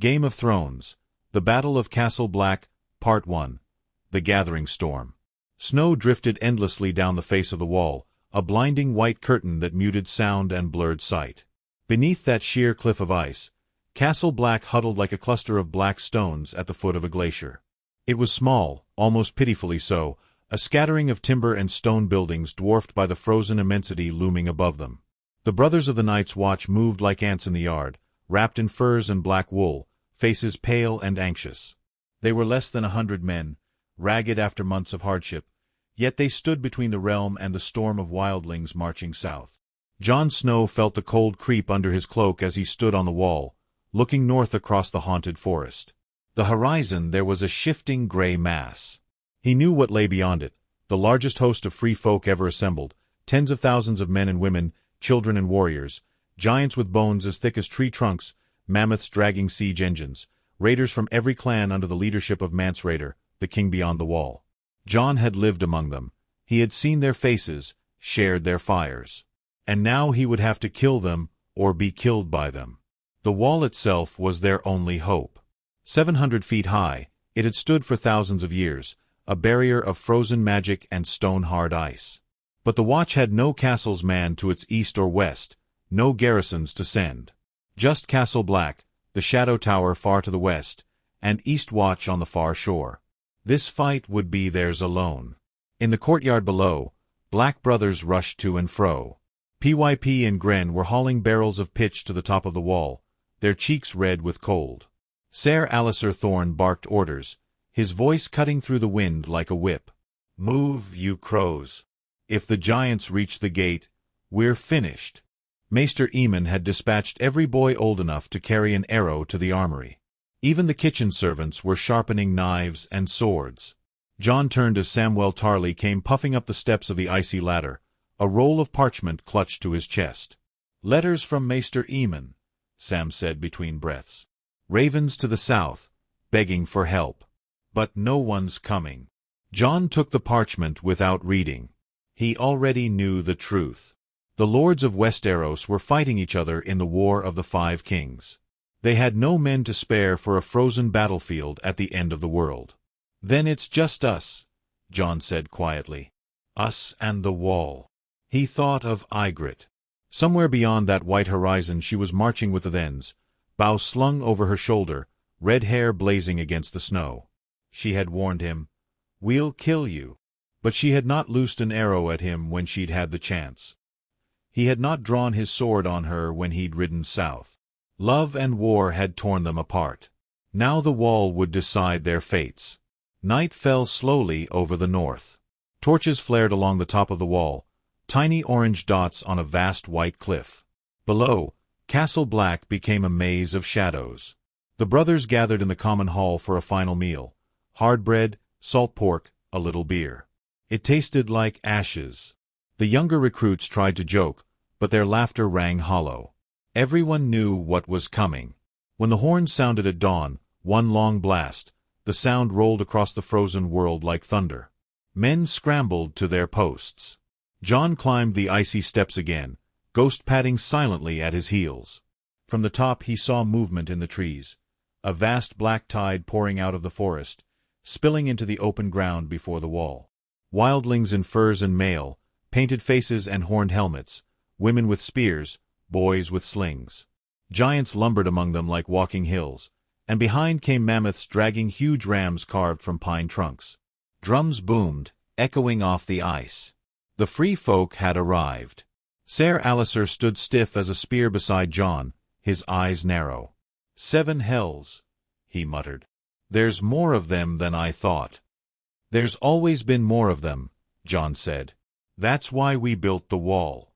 Game of Thrones. The Battle of Castle Black, Part 1. The Gathering Storm. Snow drifted endlessly down the face of the wall, a blinding white curtain that muted sound and blurred sight. Beneath that sheer cliff of ice, Castle Black huddled like a cluster of black stones at the foot of a glacier. It was small, almost pitifully so, a scattering of timber and stone buildings dwarfed by the frozen immensity looming above them. The brothers of the Night's Watch moved like ants in the yard, wrapped in furs and black wool, faces pale and anxious. They were less than 100 men, ragged after months of hardship, yet they stood between the realm and the storm of wildlings marching south. Jon Snow felt the cold creep under his cloak as he stood on the wall, looking north across the haunted forest. The horizon there was a shifting gray mass. He knew what lay beyond it, the largest host of free folk ever assembled, tens of thousands of men and women, children and warriors, giants with bones as thick as tree trunks, mammoths dragging siege engines, raiders from every clan under the leadership of Mance Rayder, the king beyond the wall. Jon had lived among them. He had seen their faces, shared their fires. And now he would have to kill them, or be killed by them. The wall itself was their only hope. 700 feet high, it had stood for thousands of years, a barrier of frozen magic and stone-hard ice. But the Watch had no castles manned to its east or west, no garrisons to send. Just Castle Black, the Shadow Tower far to the west, and East Watch on the far shore. This fight would be theirs alone. In the courtyard below, Black brothers rushed to and fro. PYP and Gren were hauling barrels of pitch to the top of the wall, their cheeks red with cold. Ser Alliser Thorne barked orders, his voice cutting through the wind like a whip. "Move, you crows. If the giants reach the gate, we're finished." Maester Aemon had dispatched every boy old enough to carry an arrow to the armory. Even the kitchen servants were sharpening knives and swords. Jon turned as Samwell Tarly came puffing up the steps of the icy ladder, a roll of parchment clutched to his chest. "Letters from Maester Aemon," Sam said between breaths. "Ravens to the south, begging for help. But no one's coming." Jon took the parchment without reading. He already knew the truth. The lords of Westeros were fighting each other in the War of the Five Kings. They had no men to spare for a frozen battlefield at the end of the world. "Then it's just us," Jon said quietly. "Us and the wall." He thought of Ygritte. Somewhere beyond that white horizon she was marching with the Thens, bow slung over her shoulder, red hair blazing against the snow. She had warned him, "We'll kill you." But she had not loosed an arrow at him when she'd had the chance. He had not drawn his sword on her when he'd ridden south. Love and war had torn them apart. Now the wall would decide their fates. Night fell slowly over the north. Torches flared along the top of the wall, tiny orange dots on a vast white cliff. Below, Castle Black became a maze of shadows. The brothers gathered in the common hall for a final meal. Hard bread, salt pork, a little beer. It tasted like ashes. The younger recruits tried to joke, but their laughter rang hollow. Everyone knew what was coming. When the horns sounded at dawn, one long blast, the sound rolled across the frozen world like thunder. Men scrambled to their posts. Jon climbed the icy steps again, Ghost padding silently at his heels. From the top he saw movement in the trees, a vast black tide pouring out of the forest, spilling into the open ground before the wall. Wildlings in furs and mail, painted faces and horned helmets, women with spears, boys with slings. Giants lumbered among them like walking hills, and behind came mammoths dragging huge rams carved from pine trunks. Drums boomed, echoing off the ice. The free folk had arrived. Ser Alliser stood stiff as a spear beside Jon, his eyes narrow. "7 hells," he muttered. "There's more of them than I thought." "There's always been more of them," Jon said. "That's why we built the wall."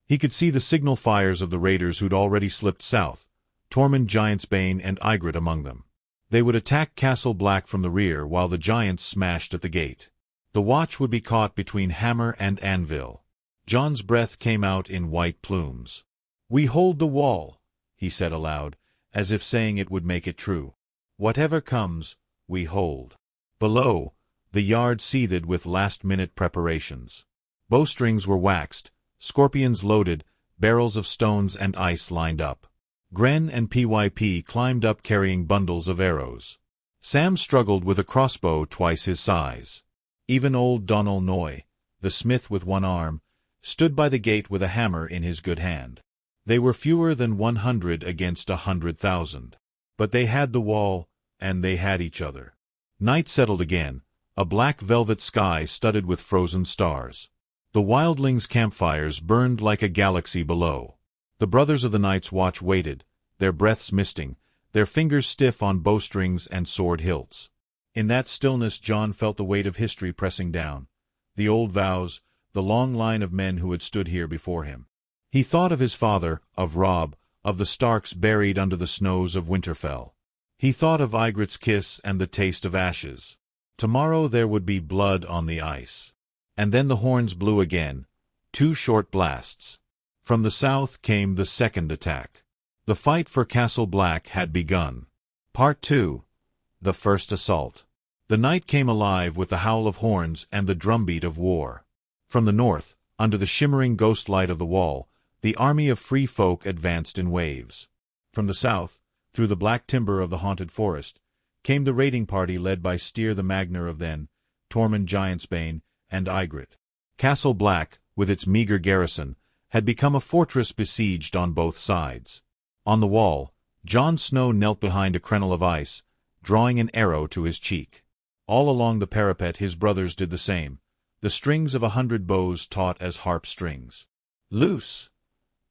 He could see the signal fires of the raiders who'd already slipped south, Tormund Giantsbane and Ygritte among them. They would attack Castle Black from the rear while the giants smashed at the gate. The Watch would be caught between hammer and anvil. Jon's breath came out in white plumes. "We hold the wall," he said aloud, as if saying it would make it true. "Whatever comes, we hold." Below, the yard seethed with last-minute preparations. Bowstrings were waxed, scorpions loaded, barrels of stones and ice lined up. Gren and PYP climbed up carrying bundles of arrows. Sam struggled with a crossbow twice his size. Even old Donal Noy, the smith with one arm, stood by the gate with a hammer in his good hand. They were fewer than 100 against 100,000. But they had the wall, and they had each other. Night settled again, a black velvet sky studded with frozen stars. The wildlings' campfires burned like a galaxy below. The brothers of the Night's Watch waited, their breaths misting, their fingers stiff on bowstrings and sword hilts. In that stillness John felt the weight of history pressing down, the old vows, the long line of men who had stood here before him. He thought of his father, of Rob, of the Starks buried under the snows of Winterfell. He thought of Ygritte's kiss and the taste of ashes. Tomorrow there would be blood on the ice. And then the horns blew again, 2 short blasts. From the south came the second attack. The fight for Castle Black had begun. Part 2. The First Assault. The night came alive with the howl of horns and the drumbeat of war. From the north, under the shimmering ghost light of the wall, the army of free folk advanced in waves. From the south, through the black timber of the haunted forest, came the raiding party led by Styr the Magnar of Then, Tormund Giantsbane, and Ygritte. Castle Black, with its meager garrison, had become a fortress besieged on both sides. On the wall, Jon Snow knelt behind a crenel of ice, drawing an arrow to his cheek. All along the parapet his brothers did the same, the strings of 100 bows taut as harp strings. "Loose!"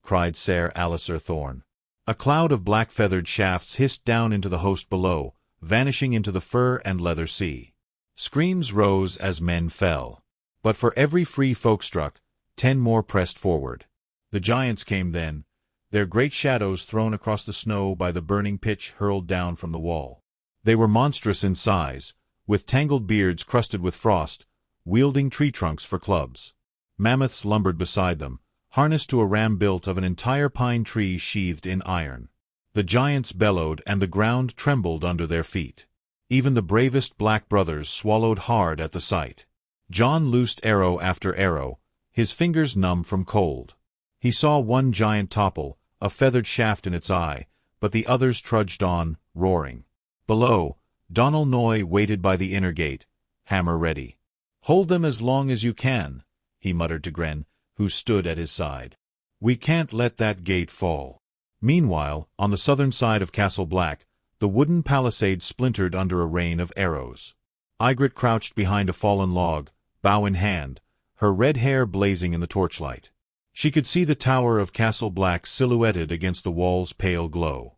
cried Ser Alliser Thorne. A cloud of black-feathered shafts hissed down into the host below, vanishing into the fur and leather sea. Screams rose as men fell. But for every free folk struck, 10 more pressed forward. The giants came then, their great shadows thrown across the snow by the burning pitch hurled down from the wall. They were monstrous in size, with tangled beards crusted with frost, wielding tree trunks for clubs. Mammoths lumbered beside them, harnessed to a ram built of an entire pine tree sheathed in iron. The giants bellowed and the ground trembled under their feet. Even the bravest black brothers swallowed hard at the sight. Jon loosed arrow after arrow, his fingers numb from cold. He saw one giant topple, a feathered shaft in its eye, but the others trudged on, roaring. Below, Donal Noy waited by the inner gate, hammer ready. "Hold them as long as you can," he muttered to Gren, who stood at his side. "We can't let that gate fall." Meanwhile, on the southern side of Castle Black, the wooden palisade splintered under a rain of arrows. Ygritte crouched behind a fallen log, bow in hand, her red hair blazing in the torchlight. She could see the tower of Castle Black silhouetted against the wall's pale glow.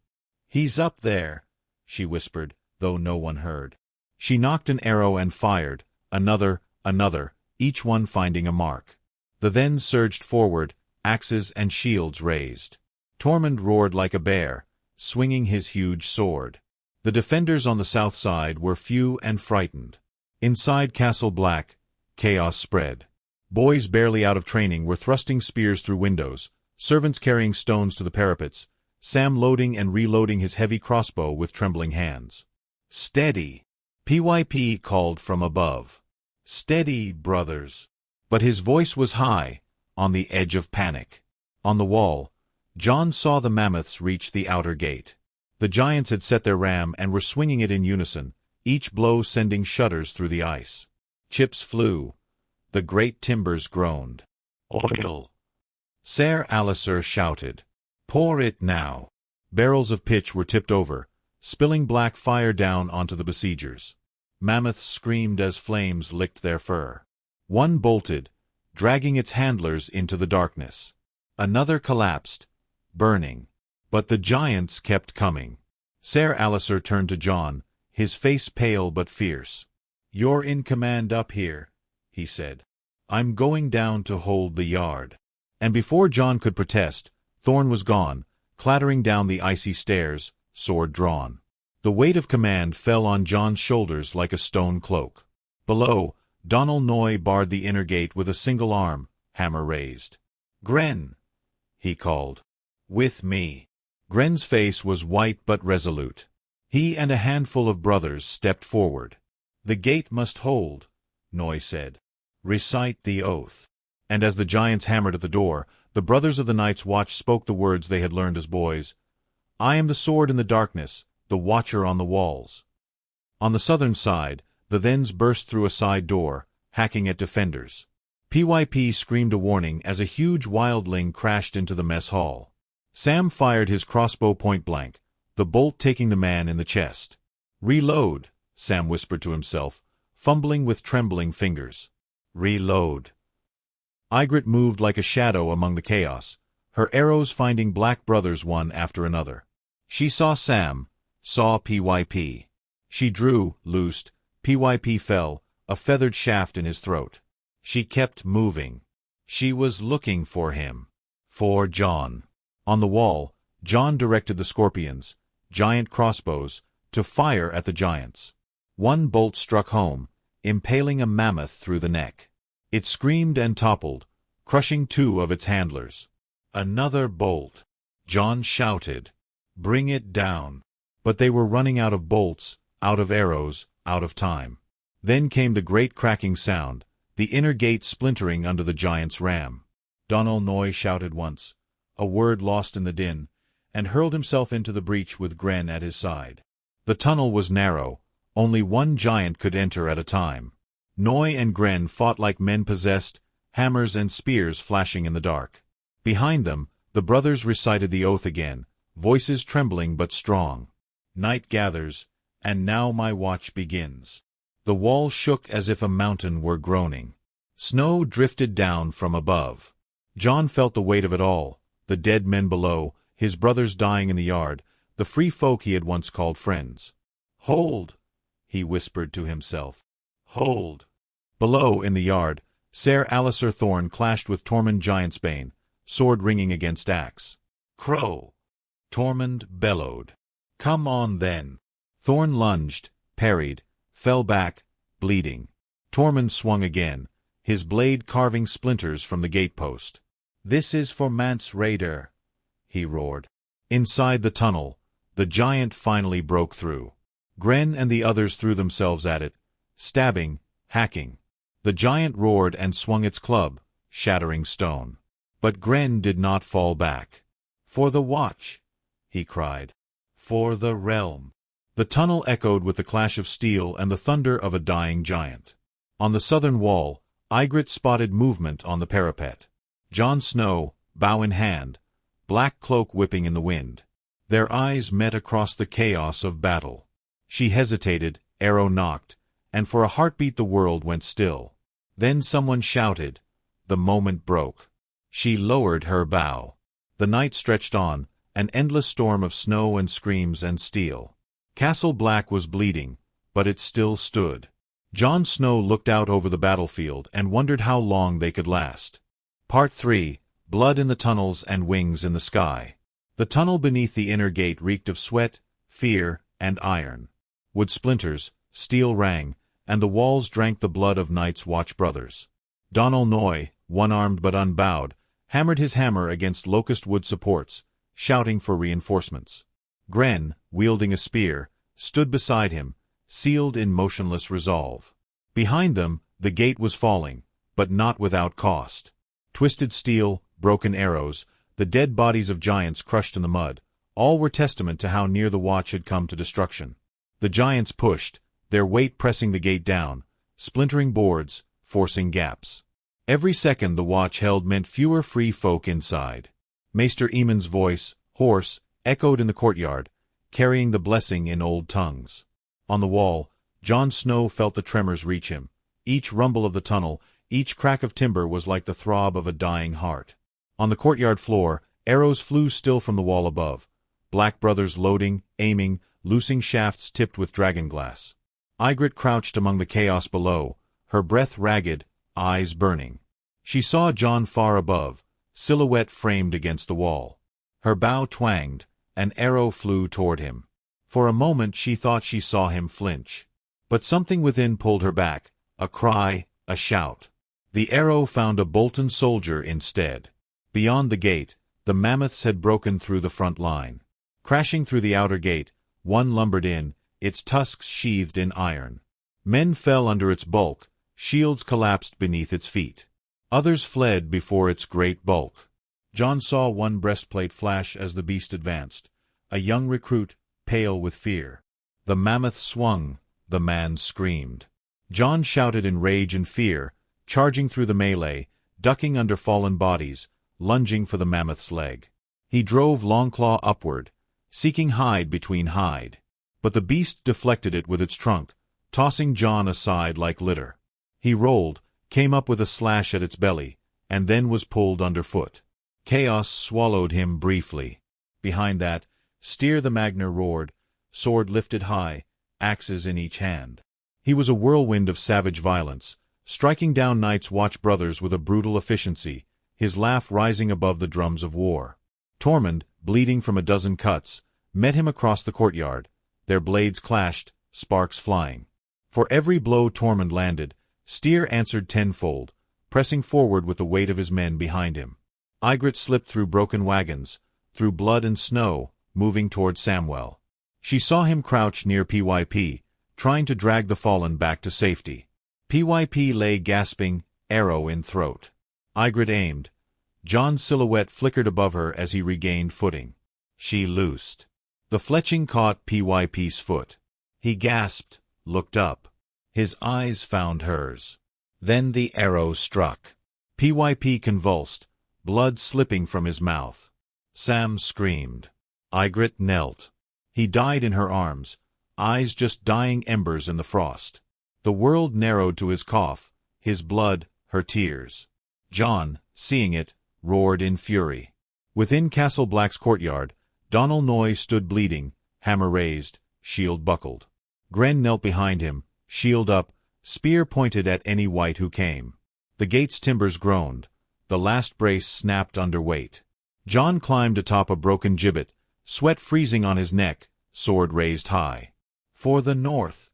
"He's up there," she whispered, though no one heard. She nocked an arrow and fired, another, each one finding a mark. The then surged forward, axes and shields raised. Tormund roared like a bear, swinging his huge sword. The defenders on the south side were few and frightened. Inside Castle Black, chaos spread. Boys barely out of training were thrusting spears through windows, servants carrying stones to the parapets, Sam loading and reloading his heavy crossbow with trembling hands. "Steady!" PYP called from above. "Steady, brothers!" But his voice was high, on the edge of panic. On the wall, Jon saw the mammoths reach the outer gate. The giants had set their ram and were swinging it in unison, each blow sending shudders through the ice. Chips flew. The great timbers groaned. "Oil!" Ser Alliser shouted. "Pour it now!" Barrels of pitch were tipped over, spilling black fire down onto the besiegers. Mammoths screamed as flames licked their fur. One bolted, dragging its handlers into the darkness. Another collapsed, burning. But the giants kept coming. Ser Alliser turned to Jon, his face pale but fierce. "You're in command up here," he said. "I'm going down to hold the yard." And before Jon could protest, Thorne was gone, clattering down the icy stairs, sword drawn. The weight of command fell on Jon's shoulders like a stone cloak. Below, Donal Noy barred the inner gate with a single arm, hammer raised. "Gren!" he called. "With me." Gren's face was white but resolute. He and a handful of brothers stepped forward. "The gate must hold," Noy said. "Recite the oath." And as the giants hammered at the door, the brothers of the Night's Watch spoke the words they had learned as boys. I am the sword in the darkness, the watcher on the walls. On the southern side, the thens burst through a side door, hacking at defenders. PYP screamed a warning as a huge wildling crashed into the mess hall. Sam fired his crossbow point blank, the bolt taking the man in the chest. Reload, Sam whispered to himself, fumbling with trembling fingers. Reload. Ygritte moved like a shadow among the chaos, her arrows finding black brothers one after another. She saw Sam, saw PYP. She drew, loosed, PYP fell, a feathered shaft in his throat. She kept moving. She was looking for him. For Jon. On the wall, Jon directed the scorpions, giant crossbows, to fire at the giants. One bolt struck home, impaling a mammoth through the neck. It screamed and toppled, crushing two of its handlers. Another bolt. Jon shouted, "Bring it down." But they were running out of bolts, out of arrows, out of time. Then came the great cracking sound, the inner gate splintering under the giant's ram. Donal Noy shouted once, a word lost in the din, and hurled himself into the breach with Gren at his side. The tunnel was narrow, only one giant could enter at a time. Noy and Gren fought like men possessed, hammers and spears flashing in the dark. Behind them, the brothers recited the oath again, voices trembling but strong. Night gathers, and now my watch begins. The wall shook as if a mountain were groaning. Snow drifted down from above. Jon felt the weight of it all, the dead men below, his brothers dying in the yard, the free folk he had once called friends. "Hold," he whispered to himself. "Hold." Below, in the yard, Ser Alisar Thorn clashed with Tormund Giantsbane, sword ringing against axe. "Crow!" Tormund bellowed. "Come on then." Thorn lunged, parried, fell back, bleeding. Tormund swung again, his blade carving splinters from the gatepost. "This is for Mance Rayder," he roared. Inside the tunnel, the giant finally broke through. Gren and the others threw themselves at it, stabbing, hacking. The giant roared and swung its club, shattering stone. But Gren did not fall back. "For the Watch," he cried. "For the realm." The tunnel echoed with the clash of steel and the thunder of a dying giant. On the southern wall, Ygritte spotted movement on the parapet. Jon Snow, bow in hand, black cloak whipping in the wind. Their eyes met across the chaos of battle. She hesitated, arrow knocked, and for a heartbeat the world went still. Then someone shouted. The moment broke. She lowered her bow. The night stretched on, an endless storm of snow and screams and steel. Castle Black was bleeding, but it still stood. Jon Snow looked out over the battlefield and wondered how long they could last. Part 3. Blood in the tunnels and wings in the sky. The tunnel beneath the inner gate reeked of sweat, fear, and iron. Wood splinters, steel rang, and the walls drank the blood of Night's Watch brothers. Donal Noy, one-armed but unbowed, hammered his hammer against locust wood supports, shouting for reinforcements. Gren, wielding a spear, stood beside him, sealed in motionless resolve. Behind them, the gate was falling, but not without cost. Twisted steel, broken arrows, the dead bodies of giants crushed in the mud, all were testament to how near the Watch had come to destruction. The giants pushed, their weight pressing the gate down, splintering boards, forcing gaps. Every second the Watch held meant fewer free folk inside. Maester Aemon's voice, hoarse, echoed in the courtyard, carrying the blessing in old tongues. On the wall, Jon Snow felt the tremors reach him. Each rumble of the tunnel, each crack of timber was like the throb of a dying heart. On the courtyard floor, arrows flew still from the wall above. Black brothers loading, aiming, loosing shafts tipped with dragonglass. Ygritte crouched among the chaos below, her breath ragged, eyes burning. She saw Jon far above, silhouette framed against the wall. Her bow twanged, an arrow flew toward him. For a moment she thought she saw him flinch. But something within pulled her back, a cry, a shout. The arrow found a Bolton soldier instead. Beyond the gate, the mammoths had broken through the front line. Crashing through the outer gate, one lumbered in, its tusks sheathed in iron. Men fell under its bulk, shields collapsed beneath its feet. Others fled before its great bulk. Jon saw one breastplate flash as the beast advanced, a young recruit, pale with fear. The mammoth swung, the man screamed. Jon shouted in rage and fear, charging through the melee, ducking under fallen bodies, lunging for the mammoth's leg. He drove Longclaw upward, seeking hide between hide. But the beast deflected it with its trunk, tossing Jon aside like litter. He rolled, came up with a slash at its belly, and then was pulled underfoot. Chaos swallowed him briefly. Behind that, Styr the Magnar roared, sword lifted high, axes in each hand. He was a whirlwind of savage violence, striking down Night's Watch brothers with a brutal efficiency, his laugh rising above the drums of war. Tormund, bleeding from a dozen cuts, met him across the courtyard. Their blades clashed, sparks flying. For every blow Tormund landed, Styr answered tenfold, pressing forward with the weight of his men behind him. Ygritte slipped through broken wagons, through blood and snow, moving toward Samwell. She saw him crouch near PYP, trying to drag the fallen back to safety. PYP lay gasping, arrow in throat. Ygritte aimed. Jon's silhouette flickered above her as he regained footing. She loosed. The fletching caught PYP's foot. He gasped, looked up. His eyes found hers. Then the arrow struck. PYP convulsed, blood slipping from his mouth. Sam screamed. Ygritte knelt. He died in her arms, eyes just dying embers in the frost. The world narrowed to his cough, his blood, her tears. Jon, seeing it, roared in fury. Within Castle Black's courtyard, Donal Noye stood bleeding, hammer raised, shield buckled. Grenn knelt behind him, shield up, spear pointed at any wight who came. The gate's timbers groaned. The last brace snapped under weight. Jon climbed atop a broken gibbet, sweat freezing on his neck, sword raised high. "For the north!"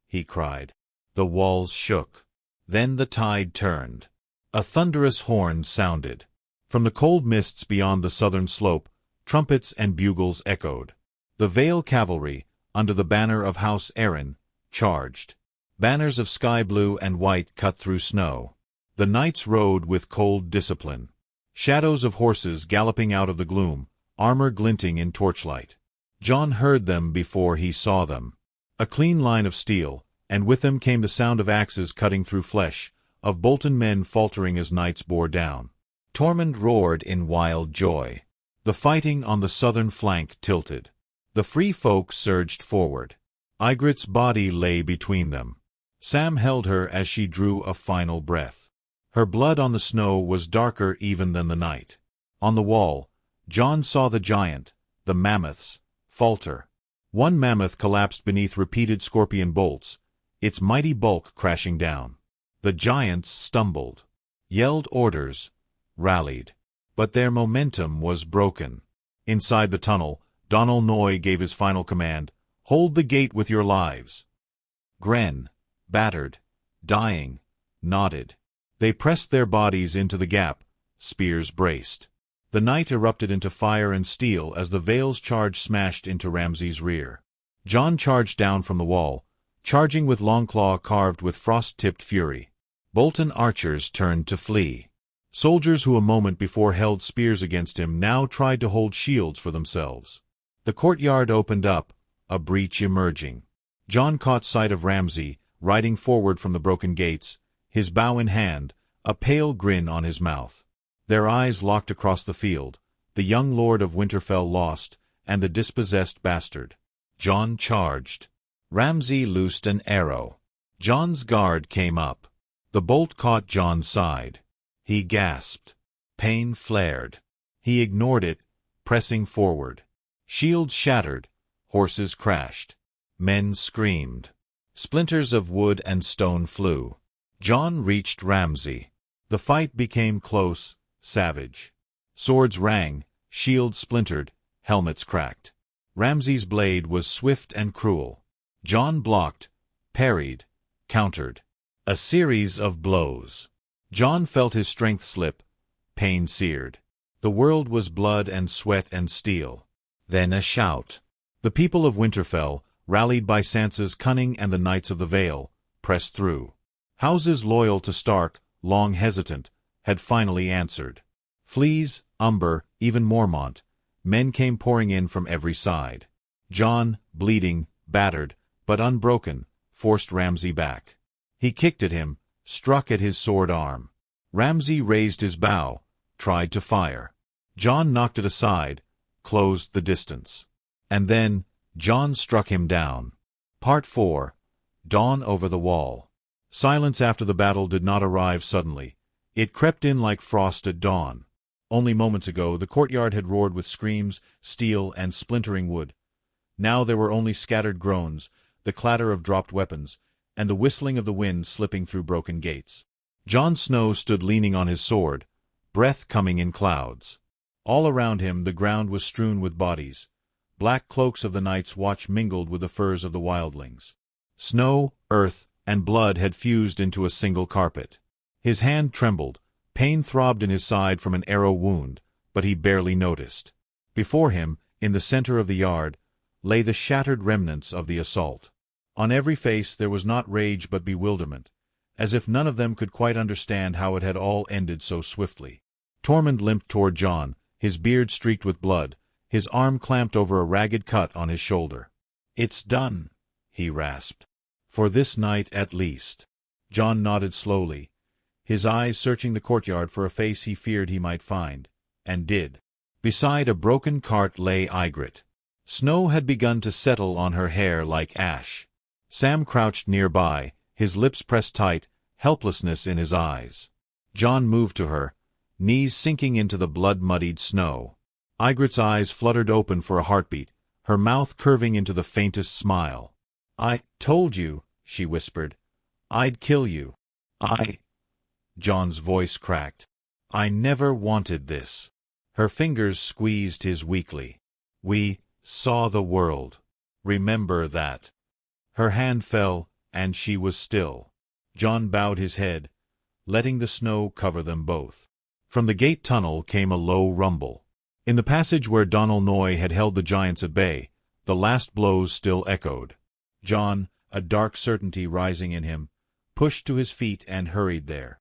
he cried. The walls shook. Then the tide turned. A thunderous horn sounded. From the cold mists beyond the southern slope, trumpets and bugles echoed. The Vale cavalry, under the banner of House Arryn, charged. Banners of sky blue and white cut through snow. The knights rode with cold discipline. Shadows of horses galloping out of the gloom, armor glinting in torchlight. Jon heard them before he saw them. A clean line of steel, and with them came the sound of axes cutting through flesh, of Bolton men faltering as knights bore down. Tormund roared in wild joy. The fighting on the southern flank tilted. The free folk surged forward. Ygritte's body lay between them. Sam held her as she drew a final breath. Her blood on the snow was darker even than the night. On the wall, Jon saw the giant, the mammoths, falter. One mammoth collapsed beneath repeated scorpion bolts, its mighty bulk crashing down. The giants stumbled, yelled orders, rallied. But their momentum was broken. Inside the tunnel, Donal Noye gave his final command, "Hold the gate with your lives." Grenn, battered, dying, nodded. They pressed their bodies into the gap, spears braced. The night erupted into fire and steel as the Vale's charge smashed into Ramsay's rear. Jon charged down from the wall, charging with Longclaw carved with frost-tipped fury. Bolton archers turned to flee. Soldiers who a moment before held spears against him now tried to hold shields for themselves. The courtyard opened up, a breach emerging. Jon caught sight of Ramsay, riding forward from the broken gates, his bow in hand, a pale grin on his mouth. Their eyes locked across the field, the young lord of Winterfell lost, and the dispossessed bastard. Jon charged. Ramsay loosed an arrow. Jon's guard came up. The bolt caught Jon's side. He gasped. Pain flared. He ignored it, pressing forward. Shields shattered. Horses crashed. Men screamed. Splinters of wood and stone flew. Jon reached Ramsay. The fight became close, savage. Swords rang, shields splintered, helmets cracked. Ramsay's blade was swift and cruel. Jon blocked, parried, countered. A series of blows. Jon felt his strength slip. Pain seared. The world was blood and sweat and steel. Then a shout. The people of Winterfell, rallied by Sansa's cunning and the Knights of the Vale, pressed through. Houses loyal to Stark, long hesitant, had finally answered. Flees, Umber, even Mormont, Men came pouring in from every side. John, bleeding, battered, but unbroken, forced Ramsay back. He kicked at him, struck at his sword arm. Ramsay raised his bow, tried to fire. John knocked it aside, closed the distance. And then, John struck him down. Part 4. Dawn over the wall. Silence after the battle did not arrive suddenly. It crept in like frost at dawn. Only moments ago the courtyard had roared with screams, steel, and splintering wood. Now there were only scattered groans, the clatter of dropped weapons, and the whistling of the wind slipping through broken gates. Jon Snow stood leaning on his sword, breath coming in clouds. All around him the ground was strewn with bodies. Black cloaks of the Night's Watch mingled with the furs of the wildlings. Snow, earth, and blood had fused into a single carpet. His hand trembled, pain throbbed in his side from an arrow wound, but he barely noticed. Before him, in the center of the yard, lay the shattered remnants of the assault. On every face there was not rage but bewilderment, as if none of them could quite understand how it had all ended so swiftly. Tormund limped toward Jon, his beard streaked with blood, his arm clamped over a ragged cut on his shoulder. "It's done," he rasped. "For this night at least." Jon nodded slowly, his eyes searching the courtyard for a face he feared he might find, and did. Beside a broken cart lay Ygritte. Snow had begun to settle on her hair like ash. Sam crouched nearby, his lips pressed tight, helplessness in his eyes. Jon moved to her, knees sinking into the blood-muddied snow. Ygritte's eyes fluttered open for a heartbeat, her mouth curving into the faintest smile. "I told you," she whispered. "I'd kill you. Jon's voice cracked. "I never wanted this." Her fingers squeezed his weakly. "We saw the world. Remember that." Her hand fell, and she was still. Jon bowed his head, letting the snow cover them both. From the gate tunnel came a low rumble. In the passage where Donal Noye had held the giants at bay, the last blows still echoed. Jon, a dark certainty rising in him, pushed to his feet and hurried there.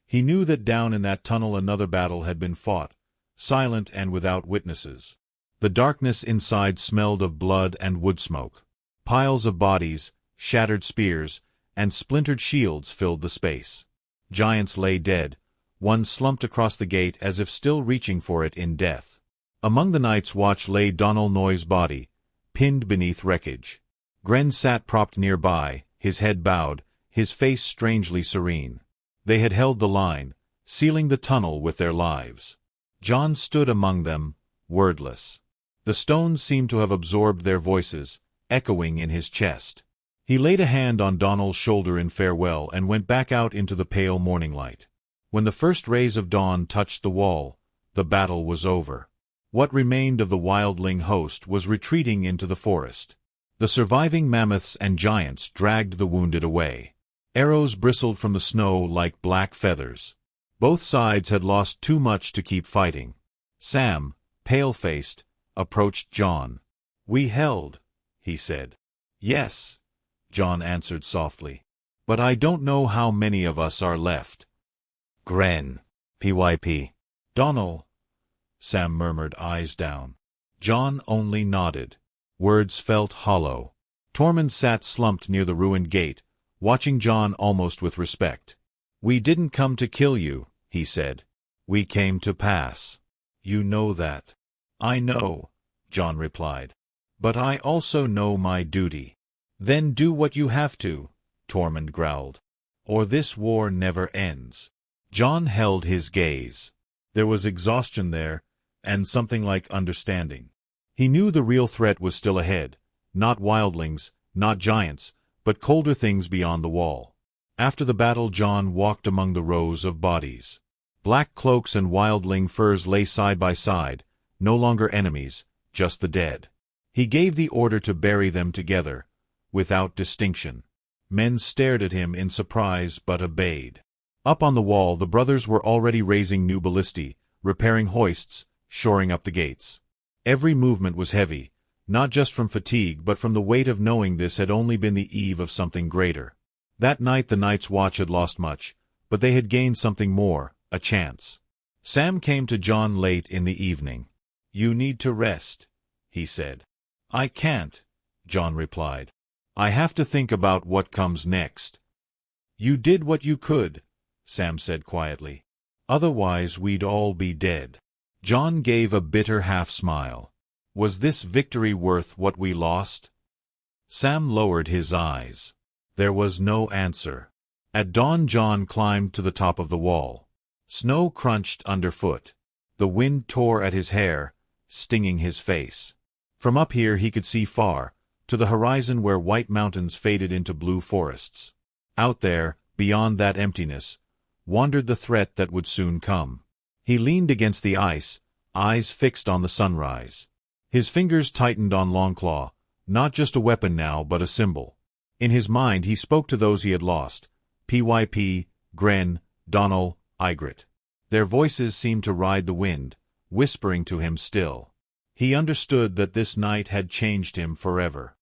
He knew that down in that tunnel another battle had been fought, silent and without witnesses. The darkness inside smelled of blood and wood smoke. Piles of bodies, shattered spears, and splintered shields filled the space. Giants lay dead, one slumped across the gate as if still reaching for it in death. Among the Night's Watch lay Donal Noye's body, pinned beneath wreckage. Gren sat propped nearby, his head bowed, his face strangely serene. They had held the line, sealing the tunnel with their lives. Jon stood among them, wordless. The stones seemed to have absorbed their voices, echoing in his chest. He laid a hand on Donal's shoulder in farewell and went back out into the pale morning light. When the first rays of dawn touched the wall, the battle was over. What remained of the wildling host was retreating into the forest. The surviving mammoths and giants dragged the wounded away. Arrows bristled from the snow like black feathers. Both sides had lost too much to keep fighting. Sam, pale-faced, approached Jon. "We held," he said. "Yes," Jon answered softly. "But I don't know how many of us are left." "Gren. PYP. Donal," Sam murmured, eyes down. Jon only nodded. Words felt hollow. Tormund sat slumped near the ruined gate, watching Jon almost with respect. "We didn't come to kill you," he said. "We came to pass. You know that." "I know," Jon replied. "But I also know my duty." "Then do what you have to," Tormund growled. "Or this war never ends." Jon held his gaze. There was exhaustion there, and something like understanding. He knew the real threat was still ahead, not wildlings, not giants, but colder things beyond the wall. After the battle Jon walked among the rows of bodies. Black cloaks and wildling furs lay side by side, no longer enemies, just the dead. He gave the order to bury them together, without distinction. Men stared at him in surprise but obeyed. Up on the wall the brothers were already raising new ballistae, repairing hoists, shoring up the gates. Every movement was heavy, not just from fatigue but from the weight of knowing this had only been the eve of something greater. That night the Night's Watch had lost much, but they had gained something more, a chance. Sam came to Jon late in the evening. "You need to rest," he said. "I can't," Jon replied. "I have to think about what comes next." "You did what you could," Sam said quietly. "Otherwise we'd all be dead." Jon gave a bitter half-smile. Was this victory worth what we lost? Sam lowered his eyes. There was no answer. At dawn Jon climbed to the top of the wall. Snow crunched underfoot. The wind tore at his hair, stinging his face. From up here he could see far, to the horizon where white mountains faded into blue forests. Out there, beyond that emptiness, wandered the threat that would soon come. He leaned against the ice, eyes fixed on the sunrise. His fingers tightened on Longclaw, not just a weapon now but a symbol. In his mind he spoke to those he had lost, Pyp, Gren, Donal, Ygritte. Their voices seemed to ride the wind, whispering to him still. He understood that this night had changed him forever.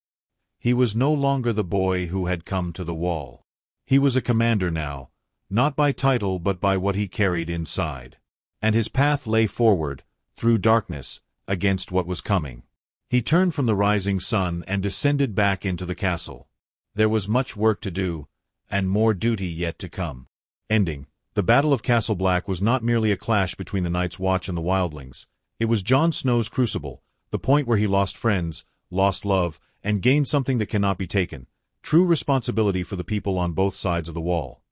He was no longer the boy who had come to the wall. He was a commander now, not by title but by what he carried inside. And his path lay forward, through darkness, against what was coming. He turned from the rising sun and descended back into the castle. There was much work to do, and more duty yet to come. Ending. The Battle of Castle Black was not merely a clash between the Night's Watch and the wildlings. It was Jon Snow's crucible, the point where he lost friends, lost love, and gained something that cannot be taken: true responsibility for the people on both sides of the wall.